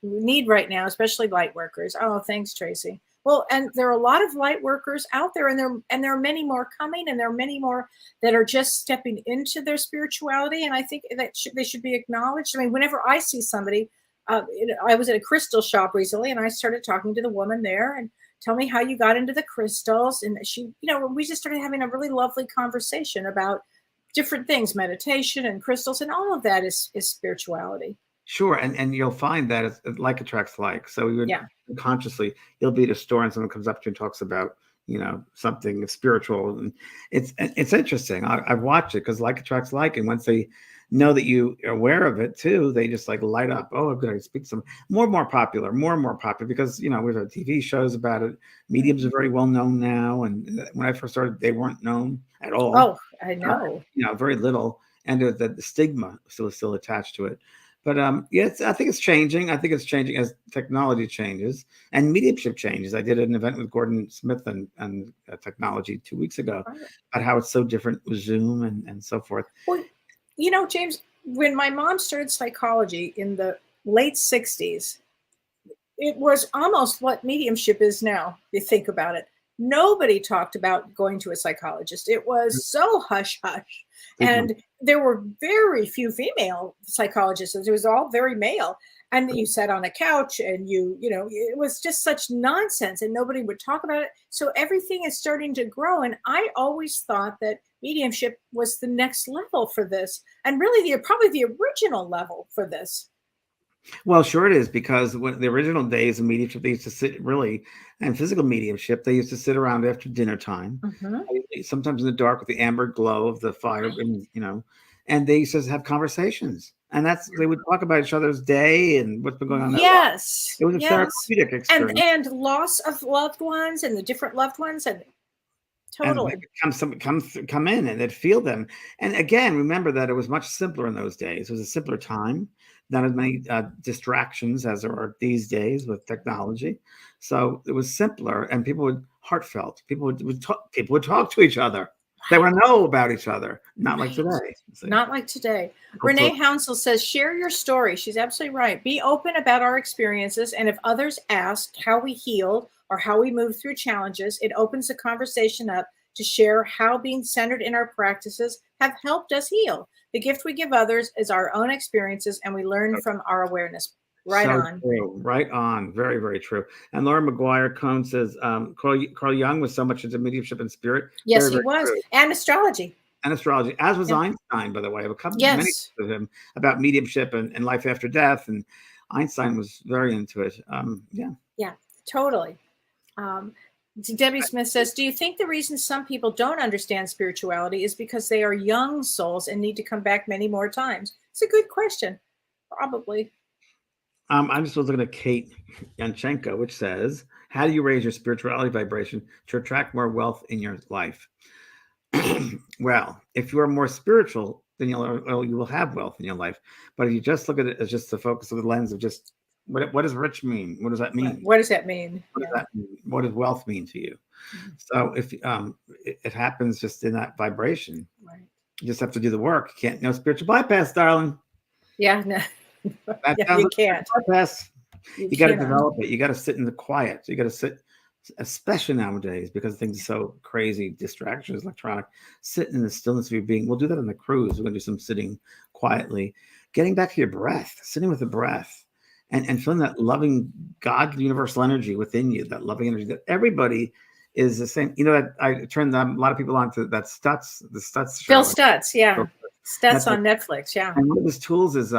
need right now, especially light workers. Oh, thanks, Tracy. Well, and there are a lot of light workers out there, and there are many more coming, and there are many more that are just stepping into their spirituality. And I think that they should be acknowledged. I mean, whenever I see somebody, I was at a crystal shop recently, and I started talking to the woman there, and tell me how you got into the crystals. And she, we just started having a really lovely conversation about different things, meditation and crystals, and all of that is spirituality. Sure. And you'll find that it's like attracts like. So you would consciously, you'll be at a store and someone comes up to you and talks about, something spiritual. And it's interesting. I've watched it, because like attracts like. And once they know that you are aware of it too, they just like light up. Oh, I'm going to speak to some more and more popular, because, we've had TV shows about it. Mediums are very well known now. And when I first started, they weren't known at all. Oh, I know. Very little. and the stigma still attached to it. But yeah, I think it's changing. I think it's changing as technology changes and mediumship changes. I did an event with Gordon Smith and technology 2 weeks ago about how it's so different with Zoom and so forth. Well, you know, James, when my mom started psychology in the late 60s, it was almost what mediumship is now. You think about it. Nobody talked about going to a psychologist. It was so hush hush. And there were very few female psychologists. It was all very male. And you sat on a couch and you know, it was just such nonsense and nobody would talk about it. So everything is starting to grow. And I always thought that mediumship was the next level for this. And really probably the original level for this. Well, sure it is, because when the original days of mediumship, they used to sit and physical mediumship, they used to sit around after dinner time, sometimes in the dark with the amber glow of the fire, and, you know, and they used to have conversations, and they would talk about each other's day and what's been going on. Yes, it was a therapeutic experience, and loss of loved ones and the different loved ones, and totally come in and they'd feel them. And again, remember that it was much simpler in those days. It was a simpler time. Not as many distractions as there are these days with technology, so it was simpler, and people would heartfelt. People would talk to each other. They would know about each other, not like today. Not like today. Renee Hounsel says, "Share your story." She's absolutely right. Be open about our experiences, and if others ask how we healed or how we moved through challenges, it opens the conversation up to share how being centered in our practices have helped us heal. The gift we give others is our own experiences, and we learn from our awareness. Right on. True. Right on. Very, very true. And Laura McGuire Cohn says, Carl Jung was so much into mediumship and spirit. Yes, he was. True. And astrology. And astrology, as was Einstein, by the way. I have a couple many of him about mediumship and life after death. And Einstein was very into it. Yeah, totally. Debbie Smith says, do you think the reason some people don't understand spirituality is because they are young souls and need to come back many more times? It's a good question. Probably. I'm just looking at Kate Yanchenko, which says, how do you raise your spirituality vibration to attract more wealth in your life? Well, if you are more spiritual, then you will have wealth in your life. But if you just look at it as just the focus of the lens of just what does rich mean? What does that mean? What does that mean? What does that mean? What does wealth mean to you? So if it happens just in that vibration, you just have to do the work. You can't, no spiritual bypass, darling. Yeah, no. You can't. Bypass. You got to develop it. You got to sit in the quiet. You got to sit, especially nowadays, because things are so crazy, distractions, electronic. Sit in the stillness of your being. We'll do that on the cruise. We're going to do some sitting quietly, getting back to your breath, sitting with the breath. And feeling that loving God, universal energy within you, that loving energy that everybody is the same. You know, that I turned a lot of people on to that Stutz, the Stutz show. Phil Stutz, yeah. Stutz on Netflix, yeah. And one of his tools is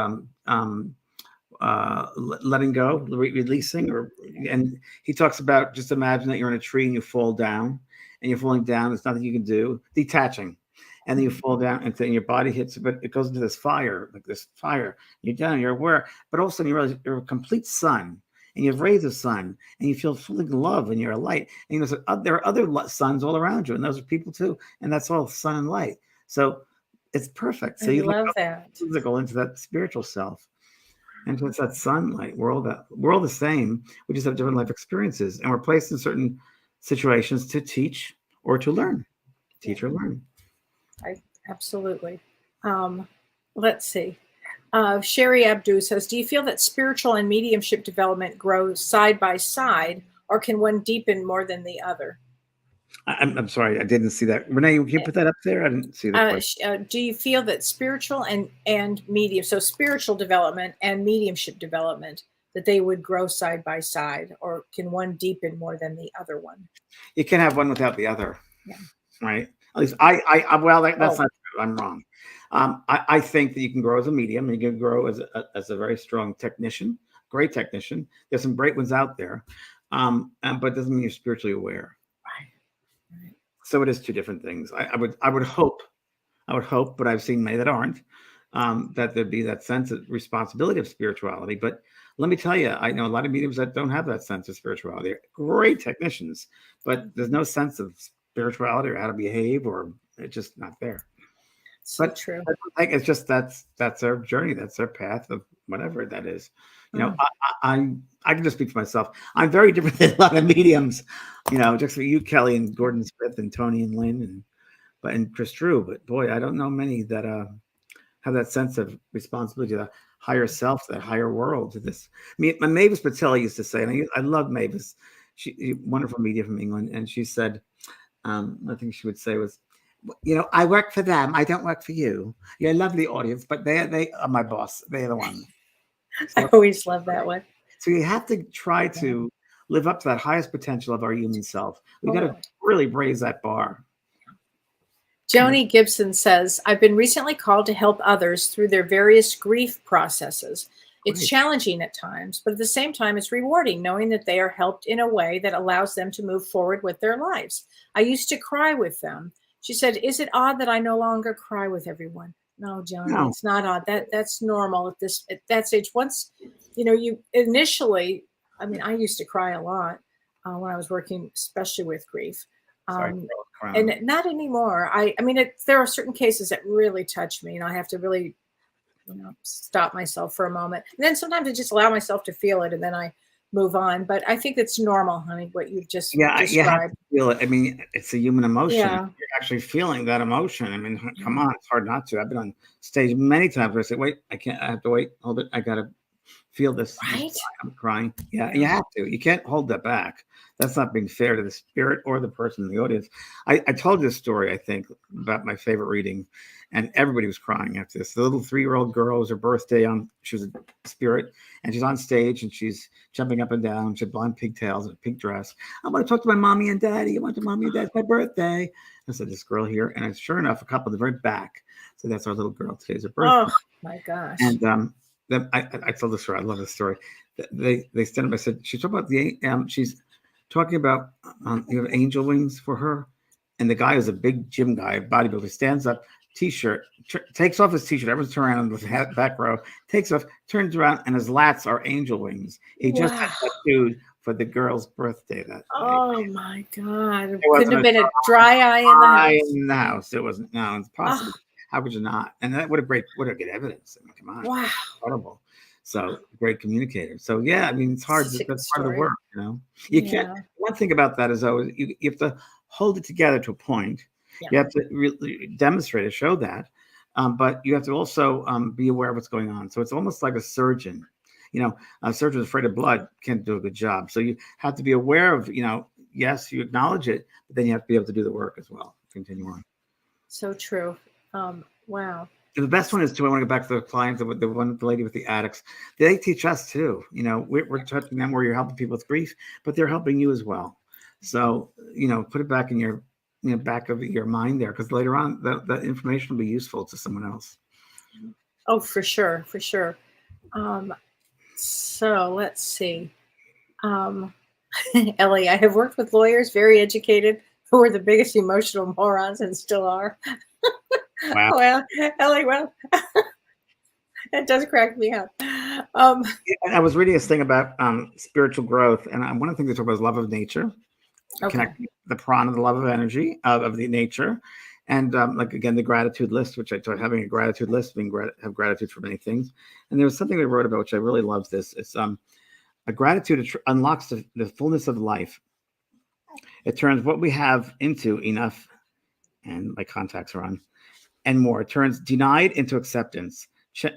letting go, releasing, and he talks about, just imagine that you're in a tree and you fall down, and you're falling down. There's nothing you can do. Detaching. And then you fall down, and then your body hits, but it goes into this fire, like this fire. You're down, you're aware, but all of a sudden you realize you're a complete sun, and you have rays of sun, and you feel full of love, and you're a light. And you know, so there are other suns all around you, and those are people too, and that's all sun and light. So it's perfect. So I you love that physical into that spiritual self, and so it's that sunlight. We're all the same. We just have different life experiences, and we're placed in certain situations to teach or to learn, teach or learn. Absolutely. Let's see. Sherry Abdu says, do you feel that spiritual and mediumship development grow side by side, or can one deepen more than the other? I'm sorry, I didn't see that. Renee, can you put that up there? I didn't see that. Do you feel that spiritual and medium, so spiritual development and mediumship development, that they would grow side by side, or can one deepen more than the other one? You can have one without the other. Yeah. Right. At least that's not true. I'm wrong. I think that you can grow as a medium, and you can grow as a very strong technician, great technician. There's some great ones out there, but it doesn't mean you're spiritually aware. Right. So it is two different things. I would hope, but I've seen many that aren't, that there'd be that sense of responsibility of spirituality. But let me tell you, I know a lot of mediums that don't have that sense of spirituality. They're great technicians, but there's no sense of spirituality or how to behave, or it's just not there. So But true. I think it's just that's their journey, that's their path of whatever that is. You know, Mm. I can just speak for myself. I'm very different than a lot of mediums. You know, just for you, Kelly, and Gordon Smith, and Tony, and Lynn, and Chris Drew. But boy, I don't know many that have that sense of responsibility to the higher self, that higher world, to this. My Mavis Patel used to say, and I love Mavis. She wonderful media from England, and she said, I think she would say was, you know, I work for them. I don't work for you. You're a lovely audience, but they are my boss. They're the one. I So, always love that one. so you have to try Yeah. to live up to that highest potential of our human self. We got to Totally. really raise that bar. Joni Gibson says, I've been recently called to help others through their various grief processes. It's Great. challenging at times, but at the same time, it's rewarding knowing that they are helped in a way that allows them to move forward with their lives. I used to cry with them. She said, is it odd that I no longer cry with everyone? No, Joni, No. it's not odd. That's normal at that stage. Once, you initially, I mean, I used to cry a lot when I was working, especially with grief. Sorry, And not anymore. I mean, there are certain cases that really touch me, and I have to really, stop myself for a moment. And then sometimes I just allow myself to feel it, and then I move on. But I think it's normal, honey, what you've just you have described. to feel it. I mean, it's a human emotion. Yeah. You're actually feeling that emotion. I mean, come on, it's hard not to. I've been on stage many times where I say, wait, I can't, I have to wait, hold it. I got to feel this. Right? I'm crying. Yeah, you have to. You can't hold that back. That's not being fair to the spirit or the person in the audience. I told this story, I think, about my favorite reading, and everybody was crying after this. The little 3-year-old girl, it was her birthday. She was a spirit, and she's on stage, and she's jumping up and down. She had blonde pigtails and a pink dress. I want to talk to my mommy and daddy. I want to mommy and daddy. It's my birthday. I said, this girl here, and sure enough, a couple at the very back. So that's our little girl. Today's her birthday. Oh my gosh. And then I told this story. I love this story. They stand up. I said, she's talking about she's talking about you have angel wings for her, and the guy is a big gym guy, bodybuilder, stands up, t-shirt, takes off his t-shirt. Everyone's turning around with the back row, takes off, turns around, and his lats are angel wings. He just had tattooed for the girl's birthday that day. Oh my God! It couldn't have been a dry eye in the house. It wasn't. No, it's possible. How could you not? And that what a good evidence. I mean, come on. Wow. Incredible. So great communicator. So yeah, I mean, it's hard. That's part of the work, You can't. One thing about that is always you have to hold it together to a point. Yeah. You have to really demonstrate or show that, but you have to also be aware of what's going on. So it's almost like a surgeon. A surgeon afraid of blood can't do a good job. So you have to be aware of, yes, you acknowledge it, but then you have to be able to do the work as well. Continue on. So true. Wow. The best one is too. I want to go back to the clients, the lady with the addicts. They teach us too. We're touching them where you're helping people with grief, but they're helping you as well. So put it back in your back of your mind there, because later on that information will be useful to someone else. Oh, for sure, for sure. So let's see. Ellie, I have worked with lawyers, very educated, who are the biggest emotional morons and still are. Wow. Well, Ellie, it does crack me up. I was reading this thing about spiritual growth, and one of the things they talk about is love of nature, connecting the prana, the love of energy of the nature, and like again the gratitude list, which I taught, having a gratitude list, have gratitude for many things. And there was something we wrote about which I really loved. It's a gratitude unlocks the fullness of life. It turns what we have into enough, and my contacts are on, and more. It turns denied into acceptance,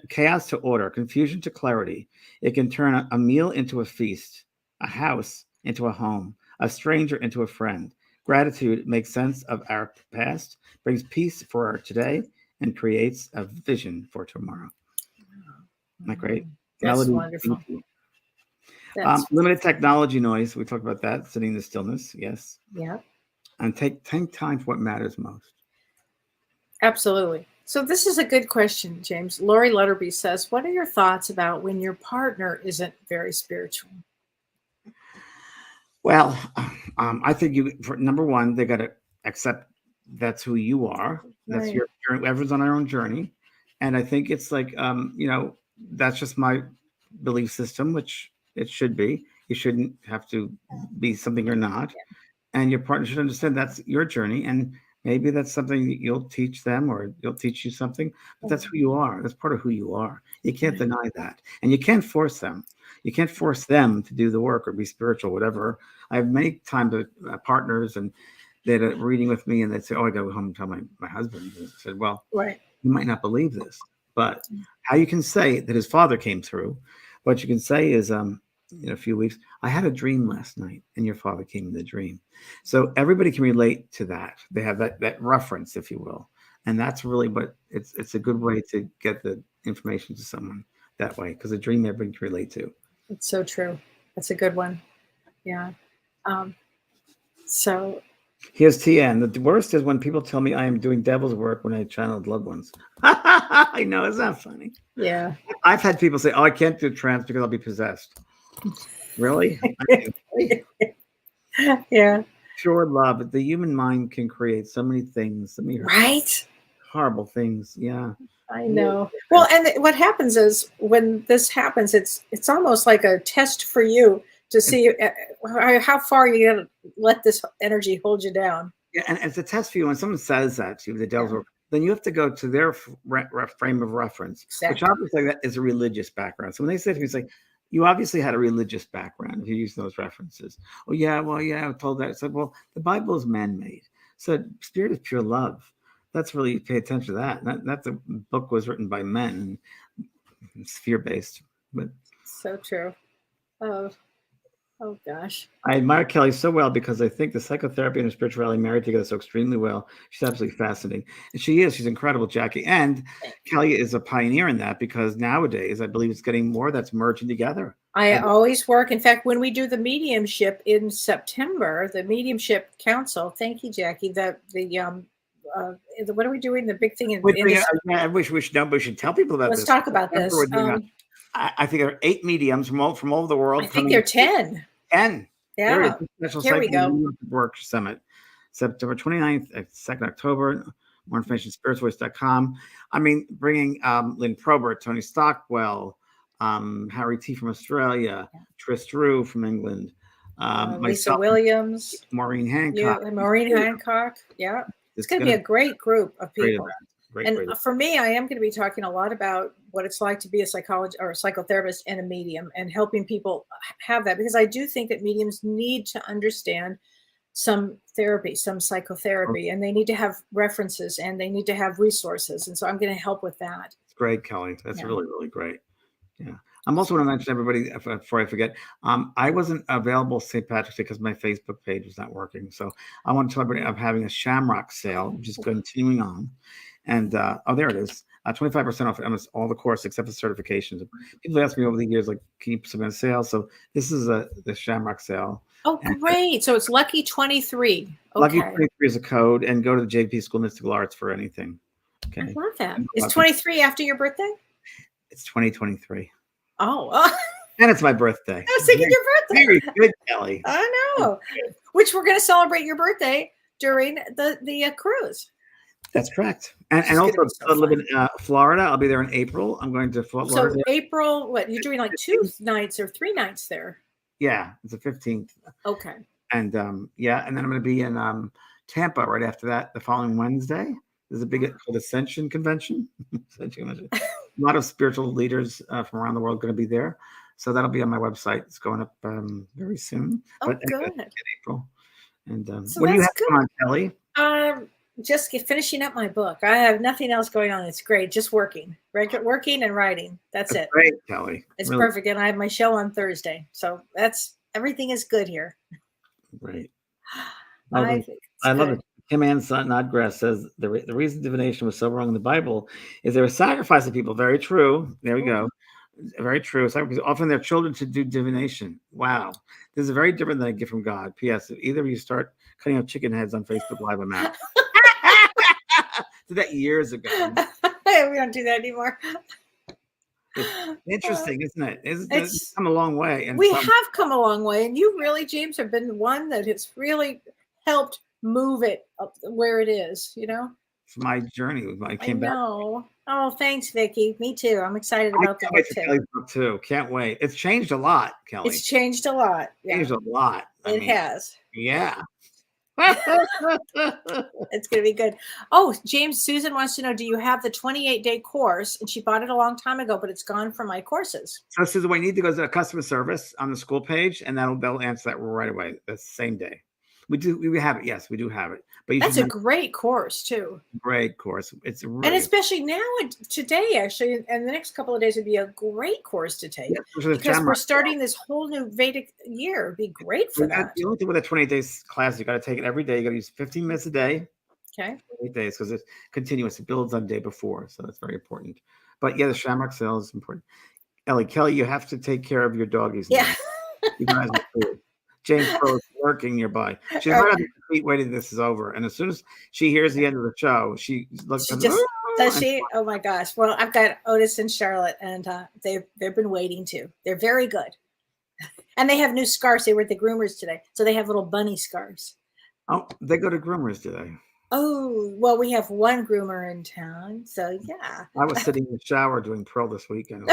chaos to order, confusion to clarity. It can turn a meal into a feast, a house into a home, a stranger into a friend. Gratitude makes sense of our past, brings peace for our today, and creates a vision for tomorrow. Isn't that great? That's wonderful. Limited technology noise. We talked about that. Sitting in the stillness. Yes. Yeah. And take time for what matters most. Absolutely. So this is a good question, James. Lori Lutterby says, what are your thoughts about when your partner isn't very spiritual? Well, I think for number one, they got to accept that's who you are. That's Right. your journey. Everyone's on our own journey. And I think it's like, that's just my belief system, which it should be. You shouldn't have to be something you're not. And your partner should understand that's your journey. And Maybe that's something that you'll teach them or you'll teach you something, but that's who you are. That's part of who you are. You can't deny that. And you can't force them. You can't force them to do the work or be spiritual, whatever. I have many times partners and they had a reading with me and they'd say, oh, I got to go home and tell my husband. And I said, well, you might not believe this, but how you can say that his father came through, what you can say is, in a few weeks, I had a dream last night and your father came in the dream. So everybody can relate to that. They have that reference, if you will. And that's really what it's a good way to get the information to someone that way, because a dream everybody can relate to. It's so true. That's a good one. Yeah. So here's TN. The worst is when people tell me I am doing devil's work when I channeled loved ones. I know, isn't that funny? Yeah. I've had people say, oh, I can't do trance because I'll be possessed. Really? Yeah. Pure love. The human mind can create so many things. So many horrible things. Yeah. I know. Well, and what happens is when this happens, it's almost like a test for you to see how far you're going to let this energy hold you down. Yeah, and it's a test for you. When someone says that to you, the devil's work, then you have to go to their frame of reference, which obviously that is a religious background. So when they say to me, it's like, you obviously had a religious background if you use those references. Oh, yeah, well, yeah, I was told that. I said, well, the Bible is man-made. So spirit is pure love. That's really, pay attention to that. That the book was written by men, it's fear-based. But so true. Oh gosh. I admire Kellee so well because I think the psychotherapy and her spirituality married together so extremely well. She's absolutely fascinating. And she is. She's incredible, Jackie. And Kellee is a pioneer in that because nowadays, I believe it's getting more that's merging together. I always work. In fact, when we do the mediumship in September, the Mediumship Council, thank you, Jackie, what are we doing? The big thing in I wish we should tell people about this. Let's talk about this. I think there are 8 mediums from all over the world. I think there are 10. 10. Yeah. Here we go. Work Summit, September 29th, 2nd October. More information, spiritsvoice.com. I mean, bringing Lynn Probert, Tony Stockwell, Harry T. from Australia, Tris Drew from England, Lisa Williams, Maureen Hancock. Yeah. It's going to be a great group of people. Great. For me, I am going to be talking a lot about what it's like to be a psychologist or a psychotherapist and a medium and helping people have that, because I do think that mediums need to understand some therapy, some psychotherapy, and they need to have references and they need to have resources. And so I'm going to help with that. It's great, Kellee. That's really, really great. Yeah. I'm also going to mention everybody, before I forget, I wasn't available St. Patrick's Day because my Facebook page was not working. So I want to tell everybody I'm having a Shamrock sale, which is continuing on. And there it is. 25% off almost all the course except for certifications. People ask me over the years, like, can you put something on sale? So this is the Shamrock sale. Oh, great. So it's Lucky 23. Okay. Lucky 23 is a code, and go to the JP School of Mystical Arts for anything. Okay. I love that. Is 23 after your birthday? It's 2023. Oh. And it's my birthday. I was thinking your birthday. Very good, Kellee. I know. Which we're going to celebrate your birthday during the cruise. That's correct. And also, I live in Florida. I'll be there in April. I'm going to Florida. So April, what? You're doing like 2 nights or 3 nights there? Yeah, it's the 15th. Okay. And and then I'm going to be in Tampa right after that the following Wednesday. There's a big called Ascension Convention. A lot of spiritual leaders from around the world going to be there. So that'll be on my website. It's going up very soon. Oh, good. In April. And so what do you have going on, Kellee? Just finishing up my book. I have nothing else going on. It's great. Just working and writing. That's it. Great, Kellee. It's really perfect. And I have my show on Thursday. So everything is good here. Great. I love it. Kim Ann Snodgrass says the reason divination was so wrong in the Bible is they were sacrificing people. Very true. There we go. Very true. Because often their children to do divination. Wow. This is very different than a gift from God. P.S. Either you start cutting out chicken heads on Facebook Live, I'm out. Did that years ago. We don't do that anymore. It's interesting, isn't it? It's come a long way. And we have come a long way. And you really, James, have been one that has really helped move it up where it is, It's my journey. I came back. Oh, thanks, Vicki. Me too. I'm excited about the book too. Can't wait. It's changed a lot, Kellee. It's changed a lot. Yeah. Changed a lot. It has. Yeah. It's going to be good. Oh, James, Susan wants to know, do you have the 28-day course? And she bought it a long time ago, but it's gone from my courses. So, Susan, what you need to go to customer service on the school page, and they'll answer that right away. The same day. We have it. Yes, we do have it. But that's a great course too. Great course. It's really, and especially now today, actually, and the next couple of days would be a great course to take because we're starting this whole new Vedic year. It'd be great for that. The only thing with a 28 days class, you got to take it every day. You got to use 15 minutes a day. Okay. 8 days because it's continuous. It builds on the day before, so that's very important. But yeah, the shamrock sale is important. Kellee, you have to take care of your doggies. Yeah. You guys are cool. James Pro is lurking nearby. She's right on the feet waiting. This is over, and as soon as she hears the end of the show, she looks. Does she? Oh my gosh! Well, I've got Otis and Charlotte, and they've been waiting too. They're very good, and they have new scarves. They were at the groomers today, so they have little bunny scarves. Oh, they go to groomers today. Oh well, we have one groomer in town, so yeah. I was sitting in the shower doing Pearl this weekend.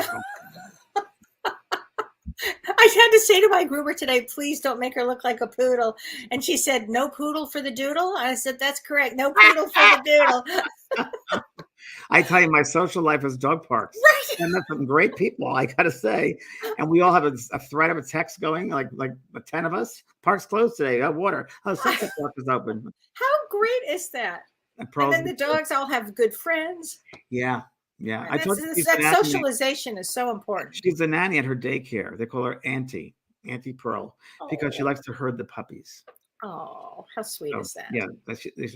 I had to say to my groomer today, please don't make her look like a poodle. And she said, no poodle for the doodle? I said, that's correct. No poodle for the doodle. I tell you, my social life is dog parks. Right. And that's some great people, I got to say. And we all have a thread of a text going, like 10 of us. Park's closed today. Water. Oh, Sunset Park is open. How great is that? And then the dogs all have good friends. Yeah. Yeah, I told you that socialization is so important. She's a nanny at her daycare. They call her Auntie Pearl, because she likes to herd the puppies. Oh, how sweet is that? Yeah,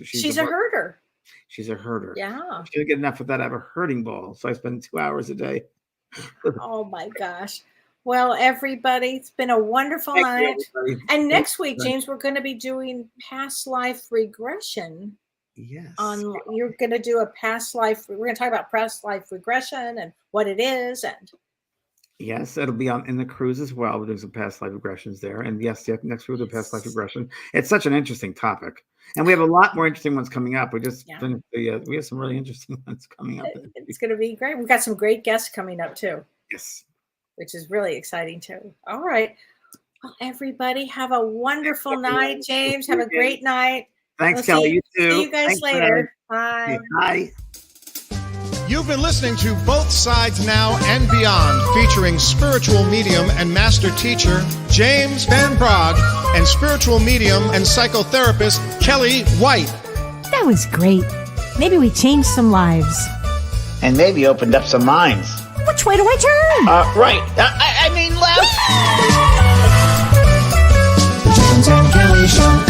she's a herder. She's a herder. Yeah, she doesn't get enough of that. I have a herding ball, so I spend 2 hours a day. Oh my gosh! Well, everybody, it's been a wonderful night. And next week, James, we're going to be doing past life regression. Yes. You're going to do a past life. We're going to talk about past life regression and what it is. And yes, it'll be in the cruise as well. We're doing some past life regressions there. And yes, next week we'll do past life regression. It's such an interesting topic. And we have a lot more interesting ones coming up. We have some really interesting ones coming up. It's going to be great. We've got some great guests coming up too. Yes. Which is really exciting too. All right. Well, everybody have a wonderful night. James, have a great night. Thanks, Kellee. You too. See you guys later. Bye. Bye. You've been listening to Both Sides Now and Beyond, featuring spiritual medium and master teacher James Van Praagh and spiritual medium and psychotherapist Kellee White. That was great. Maybe we changed some lives. And maybe opened up some minds. Which way do I turn? Right. I mean left. The James and Kellee Show.